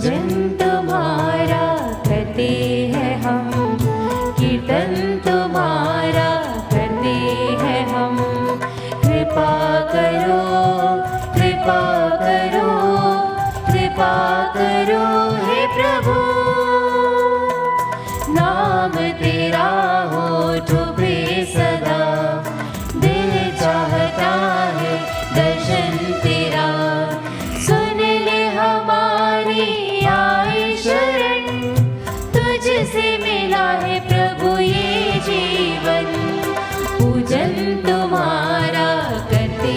पूजन तुम्हारा करते हैं हम, कीर्तन तुम्हारा करते हैं हम। कृपा करो, कृपा करो, कृपा करो हे प्रभु। नाम तेरा होठों पे सदा, दिल चाहता है दर्शन तेरा। सुन ले हमारी आई शरण, तुझसे मिला है प्रभु ये जीवन। पूजन तुम्हारा करते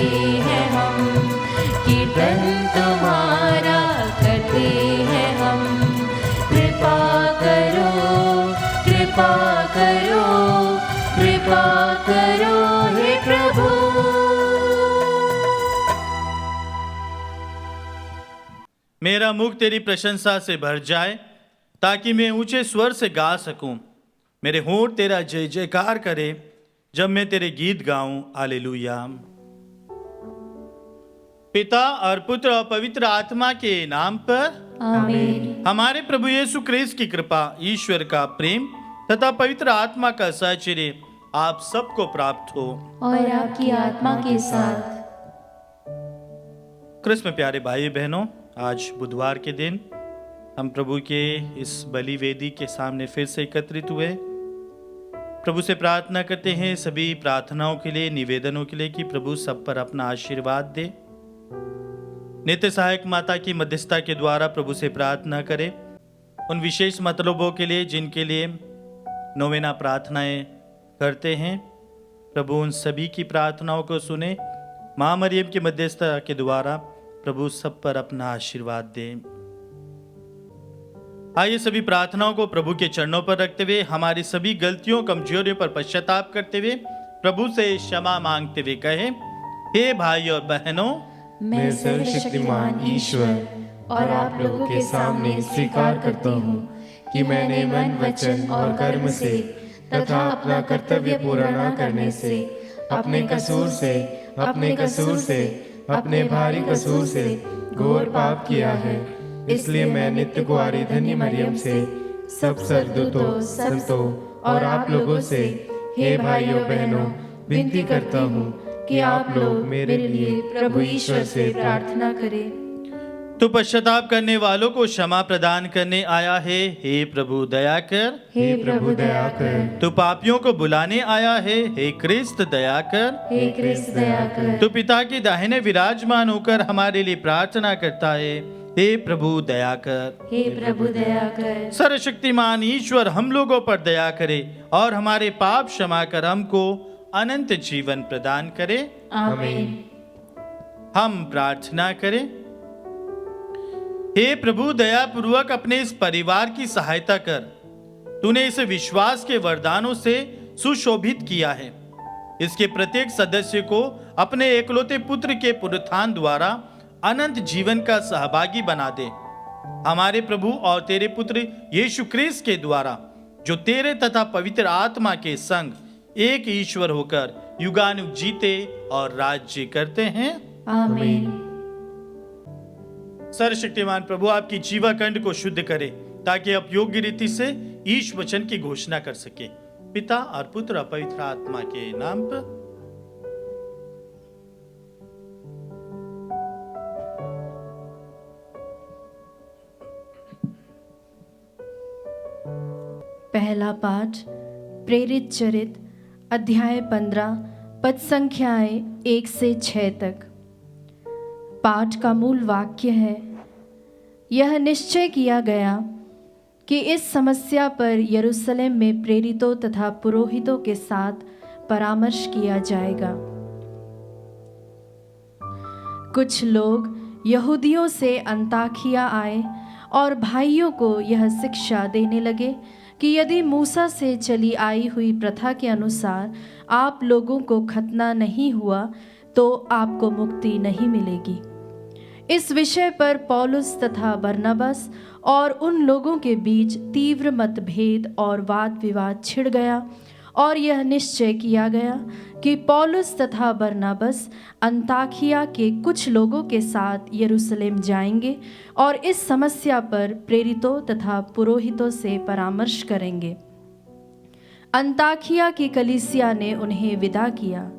हैं हम, कीर्तन तुम्हारा करते हैं हम। कृपा करो, कृपा करो, कृपा करो हे प्रभु। मेरा मुख तेरी प्रशंसा से भर जाए, ताकि मैं ऊंचे स्वर से गा सकूं। मेरे होंठ तेरा जय जयकार करे जब मैं तेरे गीत गाऊं। हालेलुया। पिता और पुत्र और पवित्र आत्मा के नाम पर आमीन। हमारे प्रभु यीशु क्रिस्त की कृपा, ईश्वर का प्रेम तथा पवित्र आत्मा का सहचर्य आप सबको प्राप्त हो और आपकी आत्मा के साथ। क्रिस्त में प्यारे भाई बहनों, आज बुधवार के दिन हम प्रभु के इस बलि वेदी के सामने फिर से एकत्रित हुए। प्रभु से प्रार्थना करते हैं सभी प्रार्थनाओं के लिए, निवेदनों के लिए कि प्रभु सब पर अपना आशीर्वाद दे। नित्य सहायक माता की मध्यस्थता के द्वारा प्रभु से प्रार्थना करें उन विशेष मतलबों के लिए जिनके लिए नोवेना प्रार्थनाएं करते हैं। प्रभु उन सभी की प्रार्थनाओं को सुने। माँ मरियम की मध्यस्थता के द्वारा प्रभु सब पर अपना आशीर्वाद दे। आइए सभी प्रार्थनाओं को प्रभु के चरणों पर रखते हुए, हमारी सभी गलतियों कमजोरियों पर पश्चाताप करते हुए प्रभु से क्षमा मांगते हुए कहें, हे भाई और बहनों, मैं सर्वशक्तिमान ईश्वर और आप लोगों के सामने स्वीकार करता हूँ कि मैंने मन, वचन और कर्म से तथा अपना कर्तव्य पूरा न करने से अपने कसूर से अपने भारी कसूर से घोर पाप किया है। इसलिए मैं नित्य कुंवारी धन्य मरियम से, सब सरदूतों, संतों और आप लोगों से, हे भाइयों बहनों, विनती करता हूँ कि आप लोग मेरे लिए प्रभु ईश्वर से प्रार्थना करें। तू पश्चाताप करने वालों को क्षमा प्रदान करने आया है, हे प्रभु दया कर। हे प्रभु दया कर। तू पापियों को बुलाने आया है, हे क्रिस्त दया कर। हे क्रिस्त दया कर। तू पिता के दाहिने विराजमान होकर हमारे लिए प्रार्थना करता है, हे प्रभु दया कर। हे प्रभु दया कर। सर्वशक्तिमान ईश्वर हम लोगों पर दया करे और हमारे पाप क्षमा कर हमको अनंत जीवन प्रदान करे। आमीन। हम प्रार्थना करें। हे प्रभु दया पूर्वक अपने इस परिवार की सहायता कर। तूने इसे विश्वास के वरदानों से सुशोभित किया है। इसके प्रत्येक सदस्य को अपने एकलौते पुत्र के पुनरुत्थान द्वारा अनंत जीवन का सहभागी बना दे। हमारे प्रभु और तेरे पुत्र यीशु क्रिस्त के द्वारा, जो तेरे तथा पवित्र आत्मा के संग एक ईश्वर होकर युगानुग जीते और राज्य करते हैं। आमीन। सर्वशक्तिमान प्रभु आपकी जीवाकंड को शुद्ध करे, ताकि आप योग्य रीति से ईश वचन की घोषणा कर सके। पिता और पुत्र और पवित्र आत्मा के नाम पर। पहला पाठ प्रेरित चरित अध्याय 15 पद संख्याएं 1 से 6 तक। पाठ का मूल वाक्य है, यह निश्चय किया गया कि इस समस्या पर यरूशलेम में प्रेरितों तथा पुरोहितों के साथ परामर्श किया जाएगा। कुछ लोग यहूदियों से अंताकिया आए और भाइयों को यह शिक्षा देने लगे कि यदि मूसा से चली आई हुई प्रथा के अनुसार आप लोगों को खतना नहीं हुआ तो आपको मुक्ति नहीं मिलेगी। इस विषय पर पौलुस तथा बरनबास और उन लोगों के बीच तीव्र मतभेद और वाद विवाद छिड़ गया और यह निश्चय किया गया कि पौलुस तथा बरनबास अंताकिया के कुछ लोगों के साथ यरूशलेम जाएंगे और इस समस्या पर प्रेरितों तथा पुरोहितों से परामर्श करेंगे। अंताकिया की कलीसिया ने उन्हें विदा किया।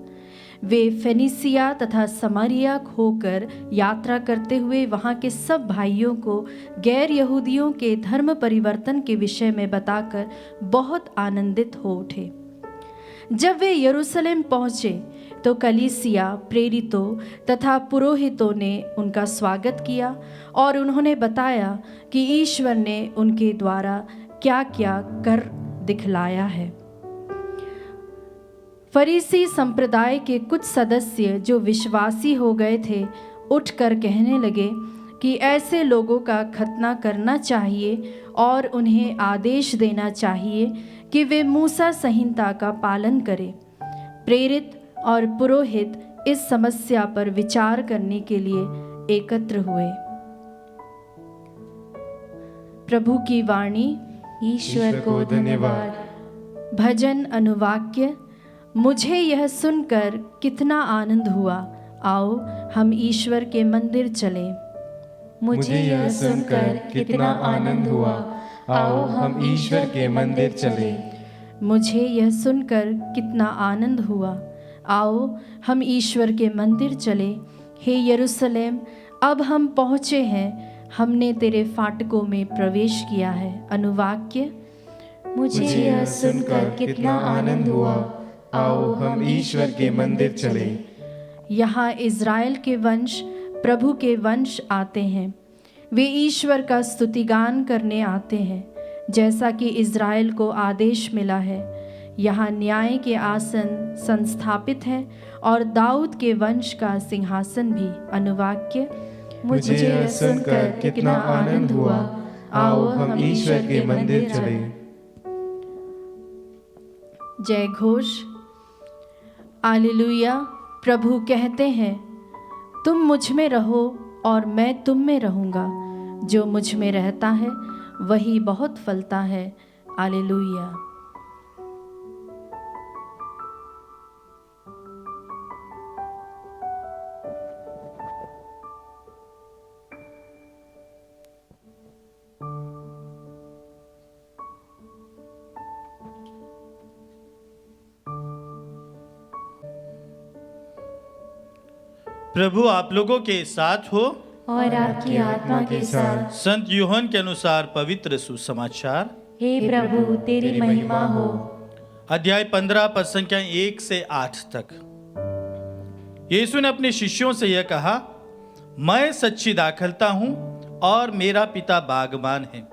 वे फेनिसिया तथा समारिया होकर यात्रा करते हुए वहाँ के सब भाइयों को गैर यहूदियों के धर्म परिवर्तन के विषय में बताकर बहुत आनंदित हो उठे। जब वे यरूशलेम पहुँचे तो कलीसिया, प्रेरितों तथा पुरोहितों ने उनका स्वागत किया और उन्होंने बताया कि ईश्वर ने उनके द्वारा क्या क्या कर दिखलाया है। फरीसी संप्रदाय के कुछ सदस्य जो विश्वासी हो गए थे उठकर कहने लगे कि ऐसे लोगों का खतना करना चाहिए और उन्हें आदेश देना चाहिए कि वे मूसा संहिता का पालन करें। प्रेरित और पुरोहित इस समस्या पर विचार करने के लिए एकत्र हुए। प्रभु की वाणी। ईश्वर को धन्यवाद। भजन अनुवाक्य। मुझे यह सुनकर कितना आनंद हुआ, आओ हम ईश्वर के मंदिर चलें। मुझे यह सुनकर कितना आनंद हुआ, आओ हम ईश्वर के मंदिर चलें। मुझे यह सुनकर कितना आनंद हुआ, आओ हम ईश्वर के मंदिर चलें। हे यरूशलेम, अब हम पहुँचे हैं, हमने तेरे फाटकों में प्रवेश किया है। अनुवाक्य। मुझे यह सुनकर कितना आनंद हुआ, आओ हम ईश्वर के मंदिर चलें। यहाँ इज़राइल के वंश, प्रभु के वंश आते हैं। वे ईश्वर का स्तुतिगान करने आते हैं, जैसा कि इज़राइल को आदेश मिला है। यहाँ न्याय के आसन संस्थापित हैं और दाऊद के वंश का सिंहासन भी। अनुवाक्य। मुझे यह सुनकर कितना आनंद हुआ, आओ हम ईश्वर के मंदिर चलें। जय घोष। हालेलुया। प्रभु कहते हैं, तुम मुझ में रहो और मैं तुम में रहूँगा। जो मुझ में रहता है वही बहुत फलता है। हालेलुया। प्रभु आप लोगों के साथ हो और आपकी आत्मा के साथ। संत यूहन्ना के अनुसार पवित्र सुसमाचार। हे प्रभु तेरी महिमा हो। अध्याय 15 पद संख्या 1 से 8 तक। यीशु ने अपने शिष्यों से यह कहा, मैं सच्ची दाखलता हूं और मेरा पिता बागबान है।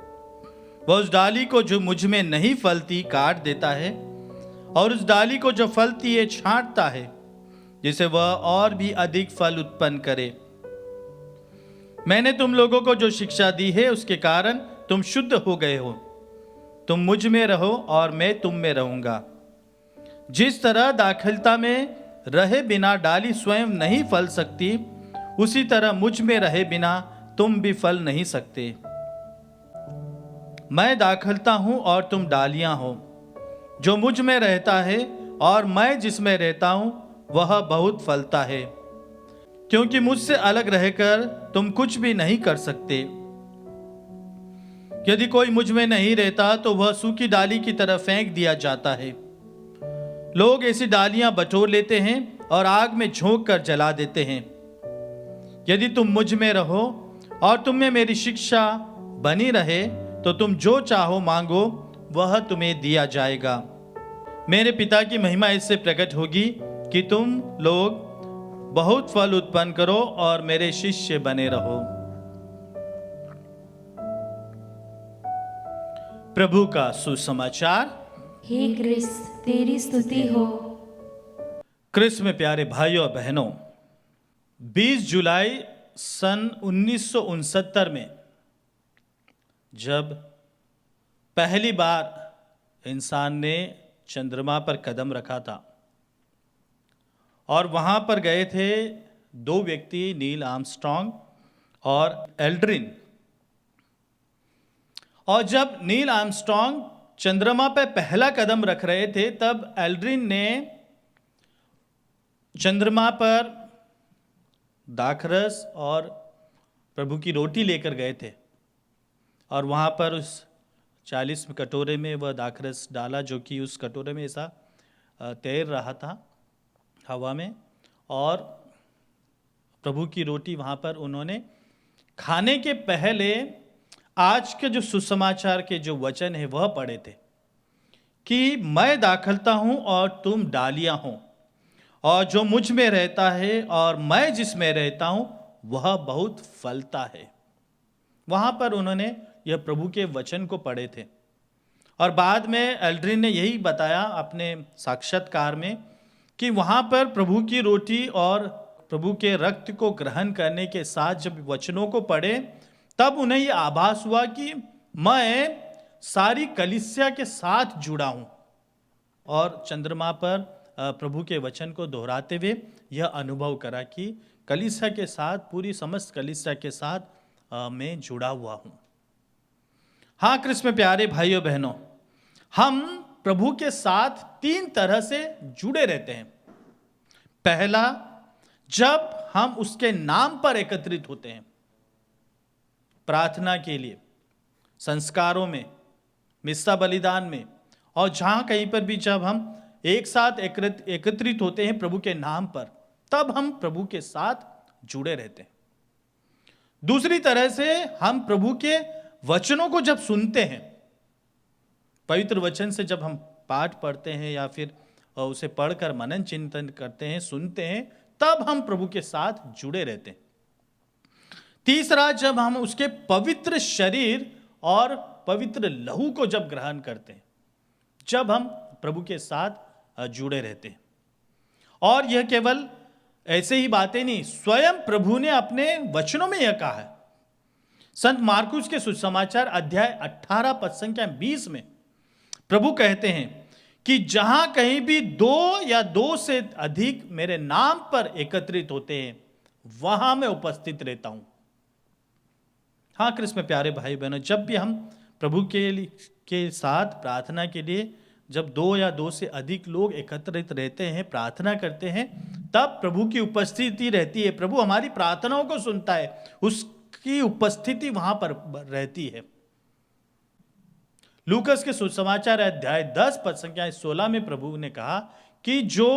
वह उस डाली को जो मुझ में नहीं फलती काट देता है और उस डाली को जो फलती है छांटता है, जिसे वह और भी अधिक फल उत्पन्न करे। मैंने तुम लोगों को जो शिक्षा दी है उसके कारण तुम शुद्ध हो गए हो। तुम मुझ में रहो और मैं तुम में रहूंगा। जिस तरह दाखलता में रहे बिना डाली स्वयं नहीं फल सकती, उसी तरह मुझ में रहे बिना तुम भी फल नहीं सकते। मैं दाखलता हूं और तुम डालियां हो। जो मुझ में रहता है और मैं जिसमें रहता हूं वह बहुत फलता है, क्योंकि मुझसे अलग रहकर तुम कुछ भी नहीं कर सकते। यदि कोई मुझ में नहीं रहता तो वह सूखी डाली की तरह फेंक दिया जाता है। लोग ऐसी डालियां बटोर लेते हैं और आग में झोंक कर जला देते हैं। यदि तुम मुझ में रहो और तुम में मेरी शिक्षा बनी रहे तो तुम जो चाहो मांगो वह तुम्हें दिया जाएगा। मेरे पिता की महिमा इससे प्रकट होगी कि तुम लोग बहुत फल उत्पन्न करो और मेरे शिष्य बने रहो। प्रभु का सुसमाचार। हे क्रिस्त तेरी स्तुति हो। क्रिस्त में प्यारे भाइयों और बहनों, 20 जुलाई सन 1969 में जब पहली बार इंसान ने चंद्रमा पर कदम रखा था और वहाँ पर गए थे दो व्यक्ति, नील आर्मस्ट्रॉन्ग और एल्ड्रिन। और जब नील आर्मस्ट्रॉन्ग चंद्रमा पर पहला कदम रख रहे थे, तब एल्ड्रिन ने चंद्रमा पर दाखरस और प्रभु की रोटी लेकर गए थे और वहाँ पर उस 40 कटोरे में वह दाखरस डाला, जो कि उस कटोरे में ऐसा तैर रहा था हवा में, और प्रभु की रोटी वहाँ पर उन्होंने खाने के पहले आज के जो सुसमाचार के जो वचन है वह पढ़े थे कि मैं दाखलता हूँ और तुम डालियाँ हो, और जो मुझ में रहता है और मैं जिसमें रहता हूँ वह बहुत फलता है। वहाँ पर उन्होंने यह प्रभु के वचन को पढ़े थे और बाद में एल्ड्रिन ने यही बताया अपने साक्षात्कार में कि वहाँ पर प्रभु की रोटी और प्रभु के रक्त को ग्रहण करने के साथ जब वचनों को पढ़े, तब उन्हें यह आभास हुआ कि मैं सारी कलीसिया के साथ जुड़ा हूँ। और चंद्रमा पर प्रभु के वचन को दोहराते हुए यह अनुभव करा कि कलीसिया के साथ, पूरी समस्त कलीसिया के साथ मैं जुड़ा हुआ हूँ। हाँ क्रिस्त में प्यारे भाइयों बहनों, हम प्रभु के साथ 3 तरह से जुड़े रहते हैं। पहला, जब हम उसके नाम पर एकत्रित होते हैं, प्रार्थना के लिए, संस्कारों में, मिस्सा बलिदान में, और जहां कहीं पर भी जब हम एक साथ एकत्रित होते हैं प्रभु के नाम पर, तब हम प्रभु के साथ जुड़े रहते हैं। दूसरी तरह से हम प्रभु के वचनों को जब सुनते हैं, पवित्र वचन से जब हम पाठ पढ़ते हैं या फिर उसे पढ़कर मनन चिंतन करते हैं, सुनते हैं, तब हम प्रभु के साथ जुड़े रहते हैं। तीसरा, जब हम उसके पवित्र शरीर और पवित्र लहू को जब ग्रहण करते हैं, जब हम प्रभु के साथ जुड़े रहते हैं। और यह केवल ऐसे ही बातें नहीं, स्वयं प्रभु ने अपने वचनों में यह कहा है। संत मार्कुस के सुसमाचार अध्याय 18 पद संख्या 20 में प्रभु कहते हैं कि जहां कहीं भी 2 या 2 से अधिक मेरे नाम पर एकत्रित होते हैं, वहां मैं उपस्थित रहता हूं। हाँ क्रिस्त में प्यारे भाई बहनों, जब भी हम प्रभु के साथ प्रार्थना के लिए जब 2 या 2 से अधिक लोग एकत्रित रहते हैं, प्रार्थना करते हैं, तब प्रभु की उपस्थिति रहती है। प्रभु हमारी प्रार्थनाओं को सुनता है, उसकी उपस्थिति वहां पर रहती है। लूकस के सुसमाचार अध्याय 10 पद संख्या 16 में प्रभु ने कहा कि जो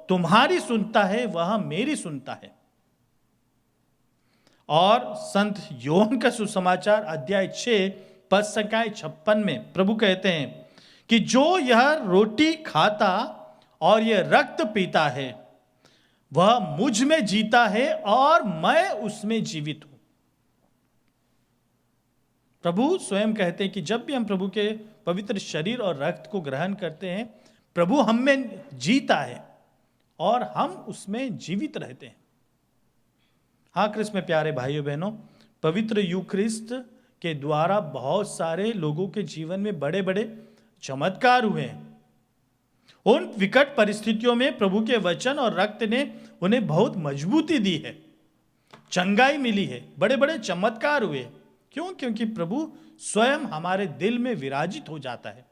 तुम्हारी सुनता है वह मेरी सुनता है। और संत योहन का सुसमाचार अध्याय 6 पद संख्या 56 में प्रभु कहते हैं कि जो यह रोटी खाता और यह रक्त पीता है वह मुझ में जीता है और मैं उसमें जीवित हूं। प्रभु स्वयं कहते हैं कि जब भी हम प्रभु के पवित्र शरीर और रक्त को ग्रहण करते हैं, प्रभु हम में जीता है और हम उसमें जीवित रहते हैं। हाँ क्रिस्त में प्यारे भाइयों बहनों, पवित्र यूक्रिस्ट के द्वारा बहुत सारे लोगों के जीवन में बड़े बड़े चमत्कार हुए हैं। उन विकट परिस्थितियों में प्रभु के वचन और रक्त ने उन्हें बहुत मजबूती दी है, चंगाई मिली है, बड़े बड़े चमत्कार हुए। क्यों? क्योंकि प्रभु स्वयं हमारे दिल में विराजित हो जाता है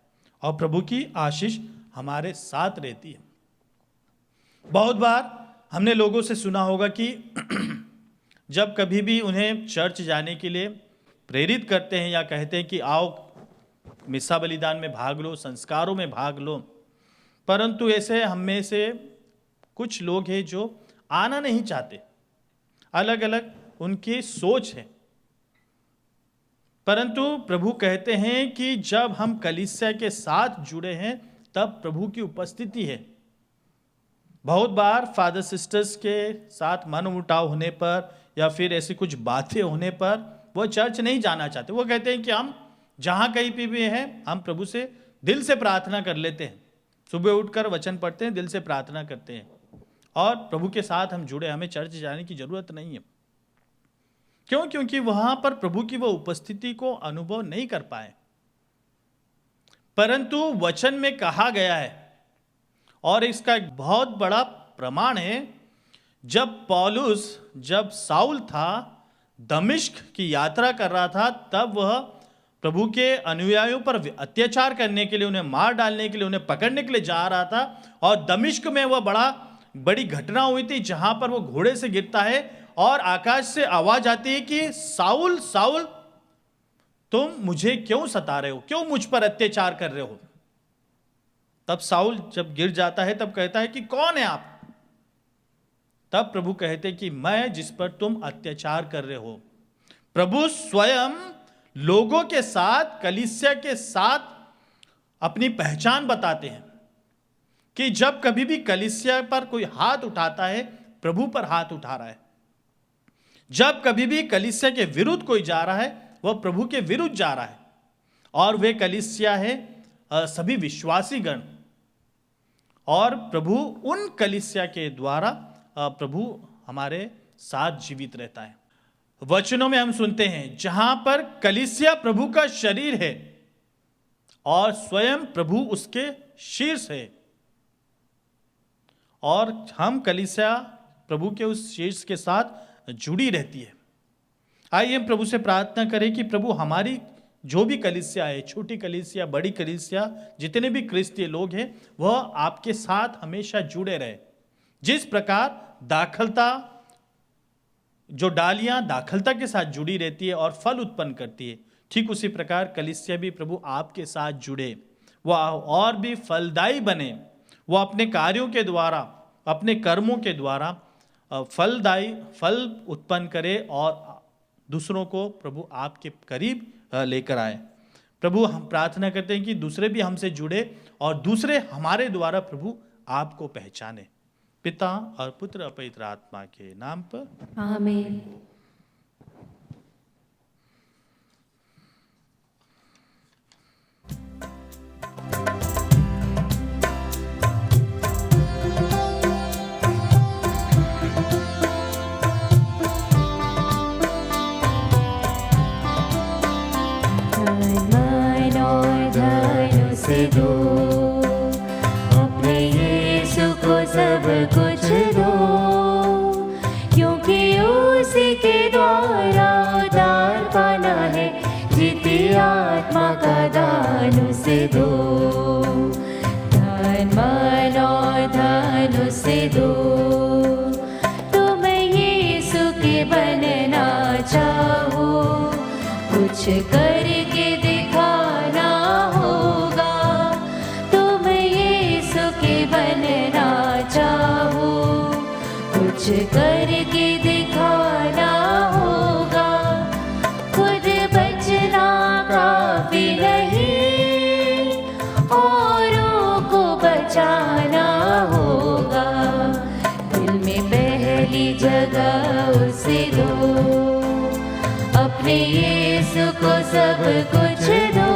और प्रभु की आशीष हमारे साथ रहती है। बहुत बार हमने लोगों से सुना होगा कि जब कभी भी उन्हें चर्च जाने के लिए प्रेरित करते हैं या कहते हैं कि आओ मिस्सा बलिदान में भाग लो, संस्कारों में भाग लो, परंतु ऐसे हम में से कुछ लोग हैं जो आना नहीं चाहते। अलग अलग उनकी सोच है। परंतु प्रभु कहते हैं कि जब हम कलीसिया के साथ जुड़े हैं तब प्रभु की उपस्थिति है। बहुत बार फादर सिस्टर्स के साथ मनमुटाव होने पर या फिर ऐसी कुछ बातें होने पर वो चर्च नहीं जाना चाहते। वो कहते हैं कि हम जहाँ कहीं भी हैं हम प्रभु से दिल से प्रार्थना कर लेते हैं, सुबह उठकर वचन पढ़ते हैं, दिल से प्रार्थना करते हैं और प्रभु के साथ हम जुड़े, हमें चर्च जाने की जरूरत नहीं है। क्यों? क्योंकि वहां पर प्रभु की वो उपस्थिति को अनुभव नहीं कर पाए। परंतु वचन में कहा गया है और इसका एक बहुत बड़ा प्रमाण है, जब साउल था, दमिश्क की यात्रा कर रहा था, तब वह प्रभु के अनुयायियों पर अत्याचार करने के लिए, उन्हें मार डालने के लिए, उन्हें पकड़ने के लिए जा रहा था। और दमिश्क में वह बड़ी घटना हुई थी जहां पर वो घोड़े से गिरता है और आकाश से आवाज आती है कि साउल साउल तुम मुझे क्यों सता रहे हो, क्यों मुझ पर अत्याचार कर रहे हो। तब साउल जब गिर जाता है तब कहता है कि कौन है आप। तब प्रभु कहते कि मैं जिस पर तुम अत्याचार कर रहे हो। प्रभु स्वयं लोगों के साथ, कलीसिया के साथ अपनी पहचान बताते हैं कि जब कभी भी कलीसिया पर कोई हाथ उठाता है, प्रभु पर हाथ उठा रहा है। जब कभी भी कलीसिया के विरुद्ध कोई जा रहा है, वह प्रभु के विरुद्ध जा रहा है। और वे कलीसिया है सभी विश्वासी गण, और प्रभु उन कलीसिया के द्वारा प्रभु हमारे साथ जीवित रहता है। वचनों में हम सुनते हैं जहां पर कलीसिया प्रभु का शरीर है और स्वयं प्रभु उसके शीर्ष है, और हम कलीसिया प्रभु के उस शीर्ष के साथ जुड़ी रहती है। आइए हम प्रभु से प्रार्थना करें कि प्रभु हमारी जो भी कलीसिया है, छोटी कलीसिया, बड़ी कलीसिया, जितने भी क्रिस्तीय लोग हैं, वह आपके साथ हमेशा जुड़े रहे। जिस प्रकार दाखलता, जो डालियां दाखलता के साथ जुड़ी रहती है और फल उत्पन्न करती है, ठीक उसी प्रकार कलीसिया भी प्रभु आपके साथ जुड़े, वह और भी फलदायी बने, वह अपने कार्यों के द्वारा, अपने कर्मों के द्वारा फल उत्पन्न करे और दूसरों को प्रभु आपके करीब लेकर आए। प्रभु हम प्रार्थना करते हैं कि दूसरे भी हमसे जुड़े और दूसरे हमारे द्वारा प्रभु आपको पहचाने। पिता और पुत्र और पवित्र आत्मा के नाम पर आमीन। दो अपने यीशु को सब कुछ दो, क्योंकि उसी के द्वारा उद्धार पाना है। जीती आत्मा का दान उसे दो, धन मन और धन उसे दो। तुम यीशु के बनना चाहो, कुछ करके दिखाना होगा। तुम यीशु के बनना चाहो, कुछ करके दिखाना होगा। खुद बचना काफी नहीं, औरों को बचाना होगा। दिल में पहली जगह उसे दो, अपने यीशु को सब कुछ दो,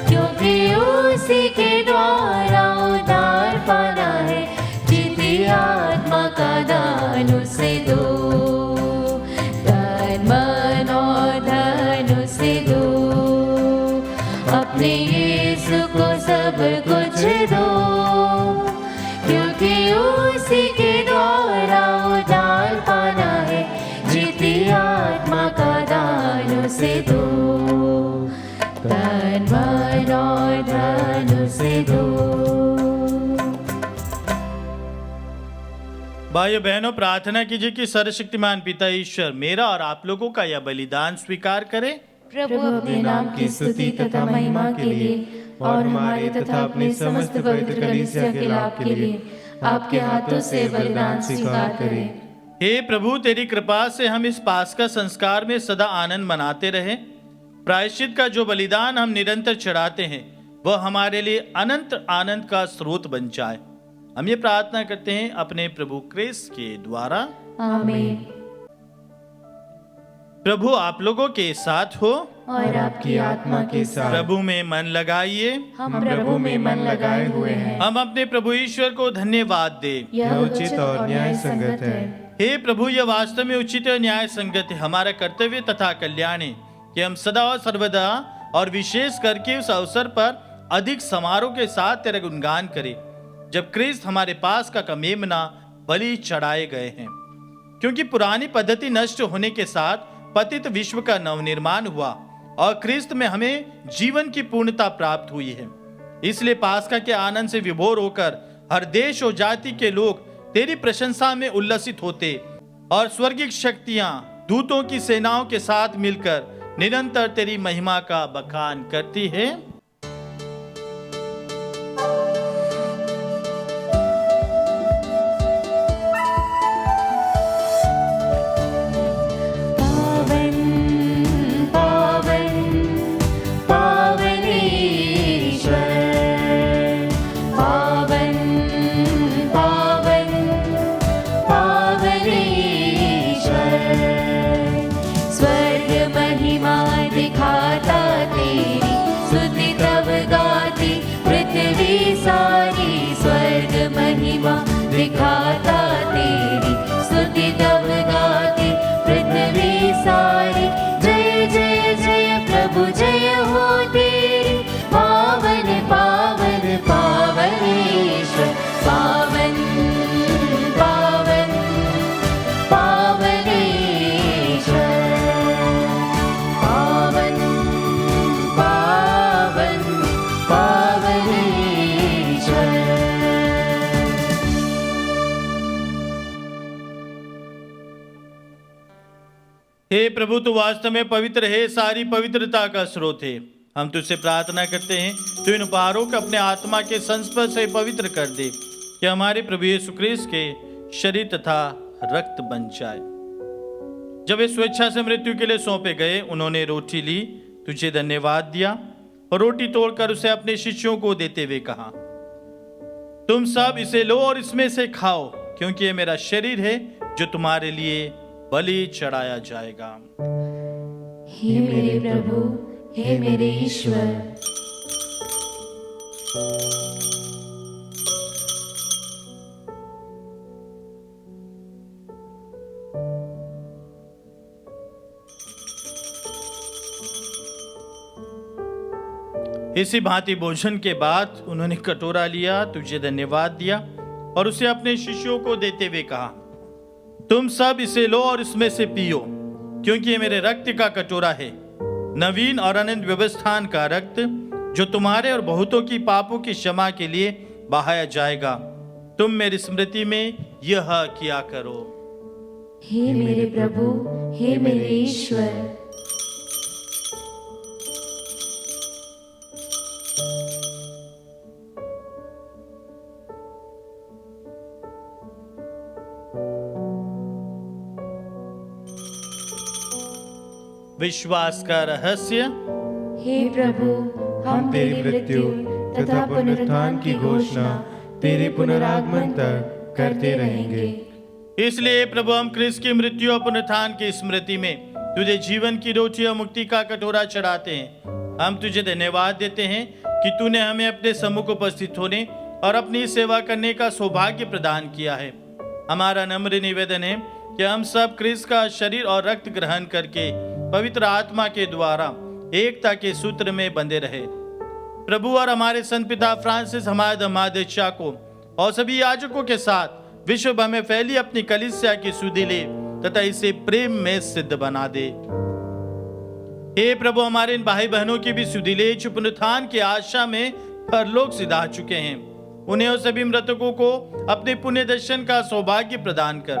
क्योंकि उसी के द्वारा उद्धार पाना है। जीती आत्मा का दान उसे दो, धन मन और धन उसे दो। अपने यीशु को सब कुछ दो, क्योंकि उसी के द्वारा उद्धार पाना है। जीती आत्मा का दान उसे दो, धन मन और धन उसे दो। भाइयों बहनों, प्रार्थना कीजिए कि सर्वशक्तिमान पिता ईश्वर मेरा और आप लोगों का यह बलिदान स्वीकार करे। प्रभु अपने नाम की स्तुति तथा महिमा के लिए और हमारे तथा अपने समस्त पवित्र कलीसिया के लाभ के लिए आपके हाथों से बलिदान स्वीकार करें। हे प्रभु, तेरी कृपा से हम इस पास्का संस्कार में सदा आनंद मनाते रहें। प्रायश्चित का जो बलिदान हम निरंतर चढ़ाते हैं वह हमारे लिए अनंत आनंद का स्रोत बन जाए। हम ये प्रार्थना करते हैं अपने प्रभु क्रिस्त के द्वारा, आमीन। प्रभु आप लोगों के साथ हो और आपकी आत्मा के साथ। प्रभु में मन लगाइए। हम प्रभु में मन लगाए हुए हैं। हम अपने प्रभु ईश्वर को धन्यवाद दे। यह उचित और न्याय संगत है। हे प्रभु, यह वास्तव में उचित और न्याय संगत है, हमारा कर्तव्य तथा कल्याण है कि हम सदा और सर्वदा और विशेष करके उस अवसर पर अधिक समारोह के साथ तेरा गुणगान करें जब क्रिस्त हमारे पास का मेमना बलि चढ़ाए गए हैं। क्योंकि पुरानी पद्धति नष्ट होने के साथ पतित विश्व का नवनिर्माण हुआ और ख्रिस्त में हमें जीवन की पूर्णता प्राप्त हुई है। इसलिए पास्का के आनंद से विभोर होकर हर देश और जाति के लोग तेरी प्रशंसा में उल्लसित होते और स्वर्गिक शक्तियां दूतों की सेनाओं के साथ मिलकर निरंतर तेरी महिमा का बखान करती है। दिखाता तेरी स्तुति तब गाती पृथ्वी सारी। जय जय जय प्रभु जय हो तेरी, पावन पावन पावन ईश्वर, पावन पावन पावन ईश्वर, पावन पावन पावन ईश्वर। हे प्रभु, तू वास्तव में पवित्र है, सारी पवित्रता का स्रोत है। हम तुझसे प्रार्थना करते हैं तू इन उपहारों को अपने आत्मा के संस्पर्श से पवित्र कर दे कि हमारे प्रभु यीशु ख्रिस्त के शरीर तथा रक्त बन जाए। जब वे स्वेच्छा से मृत्यु के लिए सौंपे गए, उन्होंने रोटी ली, तुझे धन्यवाद दिया और रोटी तोड़कर उसे अपने शिष्यों को देते हुए कहा, तुम सब इसे लो और इसमें से खाओ, क्योंकि ये मेरा शरीर है जो तुम्हारे लिए बलि चढ़ाया जाएगा। हे मेरे प्रभु, हे मेरे ईश्वर। इसी भांति भोजन के बाद उन्होंने कटोरा लिया, तुझे धन्यवाद दिया और उसे अपने शिष्यों को देते हुए कहा, तुम सब इसे लो और इसमें से पियो, क्योंकि ये मेरे रक्त का कटोरा है, नवीन और अनंत व्यवस्थान का रक्त, जो तुम्हारे और बहुतों की पापों की क्षमा के लिए बहाया जाएगा। तुम मेरी स्मृति में यह किया करो। हे मेरे प्रभु, हे मेरे ईश्वर। विश्वास का रहस्य। हे प्रभु, हम तेरी मृत्यु तथा पुनरुत्थान की घोषणा तेरे पुनरागमन तक करते रहेंगे। इसलिए प्रभु, हम क्रिस्त की मृत्यु और पुनरुत्थान की स्मृति में तुझे जीवन की रोटी और मुक्ति का कटोरा चढ़ाते हैं। हम तुझे धन्यवाद देते हैं कि तूने हमें अपने सम्मुख उपस्थित होने और अपनी सेवा करने का सौभाग्य प्रदान किया है। हमारा नम्र निवेदन है कि हम सब क्रिस्त का शरीर और रक्त ग्रहण करके पवित्र आत्मा के द्वारा एकता के सूत्र में बंधे रहे। प्रभु और हमारे संत पिता फ्रांसिस हमारे धर्माध्यक्षा को और सभी याजकों के साथ विश्व भर में फैली अपनी कलीसिया की सुधि ले तथा इसे प्रेम में सिद्ध बना दे। हे प्रभु, हमारे इन भाई बहनों की भी सुधि ले जो पुनरुत्थान की आशा में परलोक सिधा चुके हैं। उन्हें और सभी मृतकों को अपने पुण्य दर्शन का सौभाग्य प्रदान कर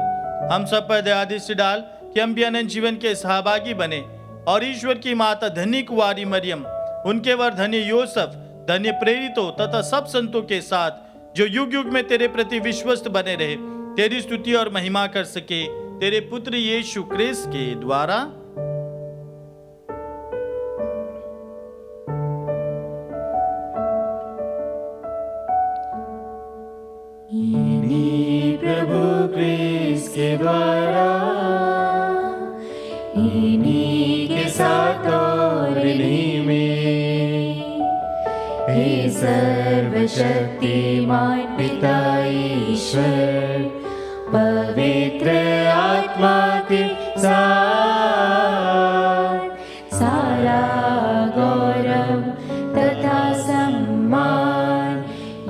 हम सब पर दया दृष्टि डाल कि हम भी अनंत जीवन के सहभागी बने और ईश्वर की माता धन्य कुंवारी मरियम, उनके वर धन्य योसेफ, धन्य प्रेरितों तथा सब संतों के साथ जो युग युग में तेरे प्रति विश्वस्त बने रहे, तेरी स्तुति और महिमा कर सके तेरे पुत्र यीशु ख्रिस्त के द्वारा। प्रभु ख्रिस्त के द्वारा, इन्हीं के साथ और इन्हीं में, हे सर्वशक्तिमान पिता ईश्वर, पवित्र आत्मा के साथ सारा गौरव तथा सम्मान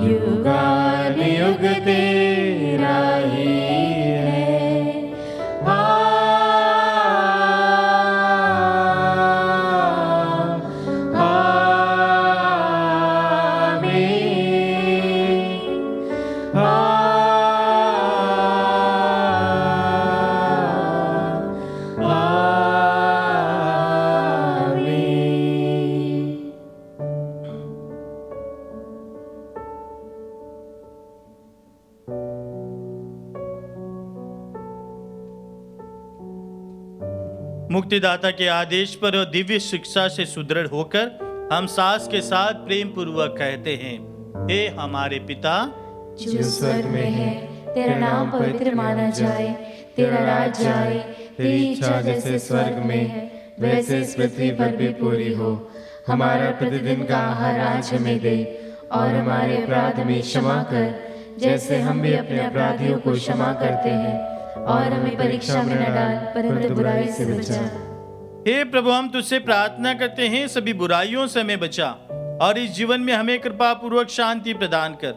युगानुयुग तेरा ही है। आमीन। मुक्तिदाता के आदेश पर और दिव्य शिक्षा से सुदृढ़ होकर हम सास के साथ प्रेम पूर्वक कहते हैं, हे हमारे पिता जो स्वर्ग में है, तेरा नाम पवित्र माना जाए, तेरा राज्य आए, तेरी इच्छा जैसे स्वर्ग में है वैसे इस पृथ्वी पर भी पूरी हो। हमारा प्रतिदिन का आहार आज हमें दे, और हमारे अपराध हमें क्षमा कर जैसे हम भी अपने अपराधियों को क्षमा करते हैं, और हमें परीक्षा में न डाल परंतु बुराई से बचा। हे प्रभु, हम तुझसे प्रार्थना करते हैं, सभी बुराइयों से हमें बचा और इस जीवन में हमें कृपा पूर्वक शांति प्रदान कर।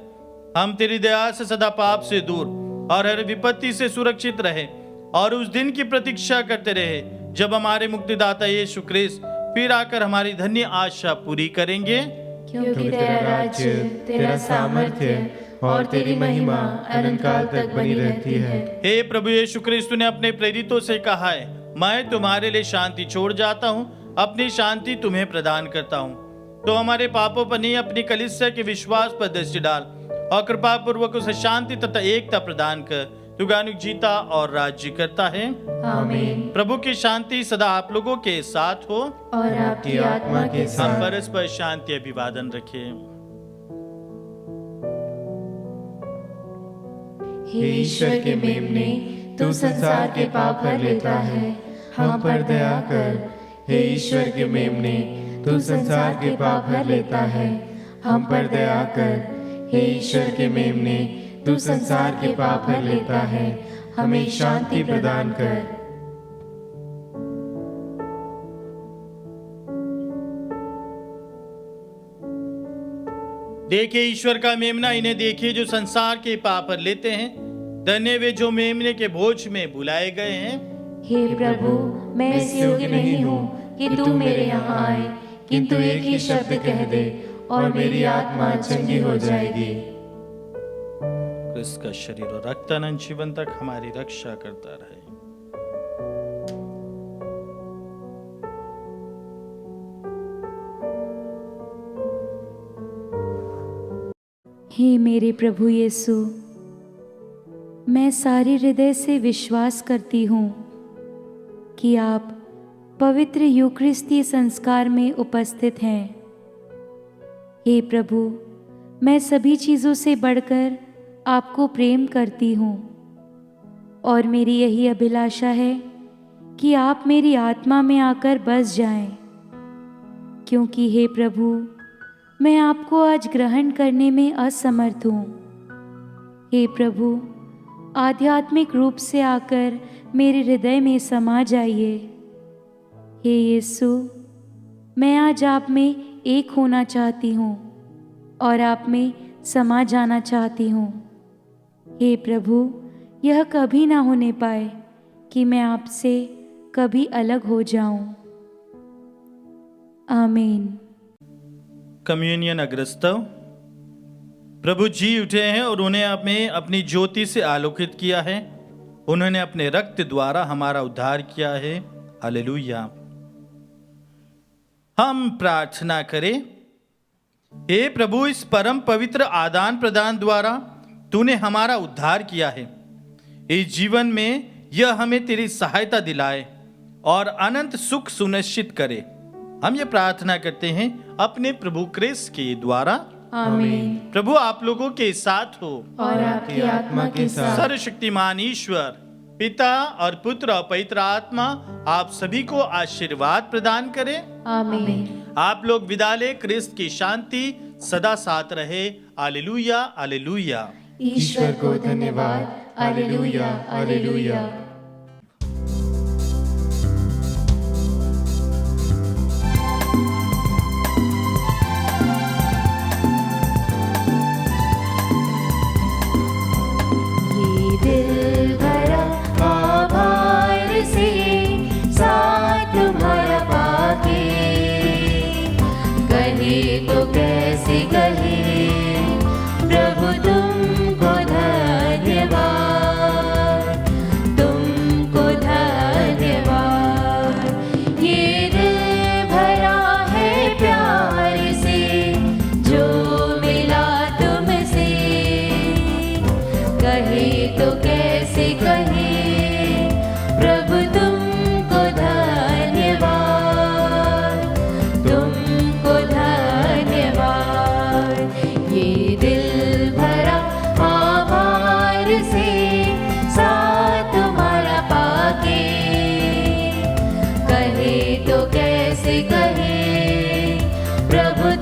हम तेरी दया से सदा पाप से दूर और हर विपत्ति से सुरक्षित रहे और उस दिन की प्रतीक्षा करते रहे जब हमारे मुक्तिदाता यीशु ख्रिस्त फिर आकर हमारी धन्य आशा पूरी करेंगे। क्योंकि तेरा राज्य, तेरा सामर्थ्य और तेरी महिमा अनंत काल तक बनी रहती है। हे प्रभु यीशु ख्रिस्त ने अपने प्रेरितों से कहा है, मैं तुम्हारे लिए शांति छोड़ जाता हूँ, अपनी शांति तुम्हें प्रदान करता हूँ। तो हमारे पापों पर नहीं, अपनी कलीसिया के विश्वास पर दृष्टि डाल और कृपा पूर्वक उसे शांति तथा एकता प्रदान कर। तू गानुक जीता और राज्य करता है। आमीन। प्रभु की शांति सदा आप लोगों के साथ हो और आपकी आत्मा के हम साथ। परस्पर शांति अभिवादन रखें। हे ईश्वर के मेमने, तू संसार के पाप भर लेता है, हम पर दया कर। हे ईश्वर के मेमने, तू संसार के पाप भर लेता है, हम पर दया कर। हे ईश्वर के मेमने, तू संसार के पाप भर लेता है, हमें शांति प्रदान कर। देखिए ईश्वर का मेमना, इन्हें देखिए जो संसार के पाप भर लेते हैं। धन्य वे जो मेमने के भोज में बुलाए गए हैं। हे प्रभु, मैं इस योग्य नहीं हूँ कि तू मेरे यहाँ आए, किंतु एक ही शब्द कह दे और मेरी आत्मा चंगी हो जाएगी। क्रिस्त का शरीर और रक्त अनंत जीवन तक हमारी रक्षा करता रहे। हे मेरे प्रभु यीशु, मैं सारे हृदय से विश्वास करती हूँ कि आप पवित्र यूकरिस्तीय संस्कार में उपस्थित हैं। हे प्रभु, मैं सभी चीज़ों से बढ़कर आपको प्रेम करती हूँ और मेरी यही अभिलाषा है कि आप मेरी आत्मा में आकर बस जाएं, क्योंकि हे प्रभु, मैं आपको आज ग्रहण करने में असमर्थ हूँ। हे प्रभु, आध्यात्मिक रूप से आकर मेरे हृदय में समा जाइए। हे यीशु, मैं आज आप में एक होना चाहती हूँ और आप में समा जाना चाहती हूँ। हे प्रभु, यह कभी ना होने पाए कि मैं आपसे कभी अलग हो जाऊं। आमीन। कम्युनियन अग्रस्तव। प्रभु जी उठे हैं और उन्हें हमें अपनी ज्योति से आलोकित किया है। उन्होंने अपने रक्त द्वारा हमारा उद्धार किया है। हालेलुया। हम प्रार्थना करें। हे प्रभु, इस परम पवित्र आदान प्रदान द्वारा तूने हमारा उद्धार किया है। इस जीवन में यह हमें तेरी सहायता दिलाए और अनंत सुख सुनिश्चित करे। हम ये प्रार्थना करते हैं अपने प्रभु क्रिस्त के द्वारा। आमीन। प्रभु आप लोगों के साथ हो और आपकी आत्मा के साथ। सर्वशक्तिमान ईश्वर पिता और पुत्र और पवित्र आत्मा आप सभी को आशीर्वाद प्रदान करे। आमीन। आप लोग विदा ले। क्रिस्त की शांति सदा साथ रहे। Hallelujah hallelujah. ईश्वर को धन्यवाद। Hallelujah hallelujah. ये दिल भरा आभार से साथ तुम्हारा पाके, कहे तो कैसे कहे प्रभु तुमको धन्यवाद। तुम प्रभु